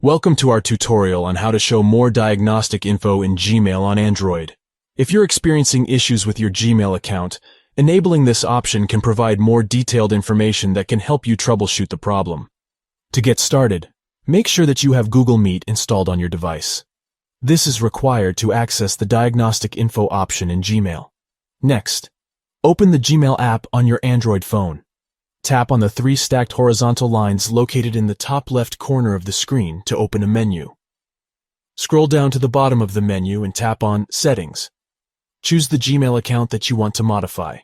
Welcome to our tutorial on how to show more diagnostic info in Gmail on Android. If you're experiencing issues with your Gmail account, enabling this option can provide more detailed information that can help you troubleshoot the problem. To get started, make sure that you have Google Meet installed on your device. This is required to access the diagnostic info option in Gmail. Next, open the Gmail app on your Android phone. Tap on the three stacked horizontal lines located in the top left corner of the screen to open a menu. Scroll down to the bottom of the menu and tap on Settings. Choose the Gmail account that you want to modify.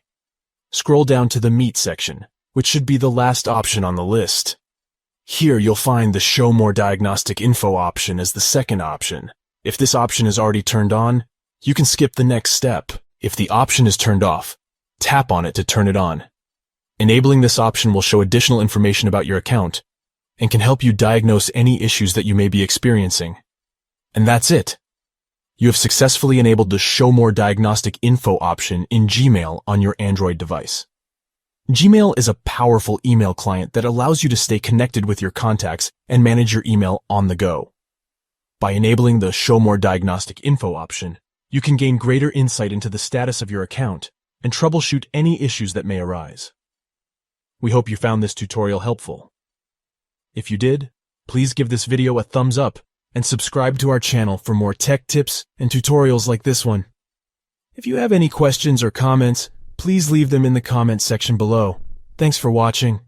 Scroll down to the Meet section, which should be the last option on the list. Here you'll find the Show More Diagnostic Info option as the second option. If this option is already turned on, you can skip the next step. If the option is turned off, tap on it to turn it on. Enabling this option will show additional information about your account and can help you diagnose any issues that you may be experiencing. And that's it. You have successfully enabled the Show More Diagnostic Info option in Gmail on your Android device. Gmail is a powerful email client that allows you to stay connected with your contacts and manage your email on the go. By enabling the Show More Diagnostic Info option, you can gain greater insight into the status of your account and troubleshoot any issues that may arise. We hope you found this tutorial helpful. If you did, please give this video a thumbs up and subscribe to our channel for more tech tips and tutorials like this one. If you have any questions or comments, please leave them in the comment section below. Thanks for watching.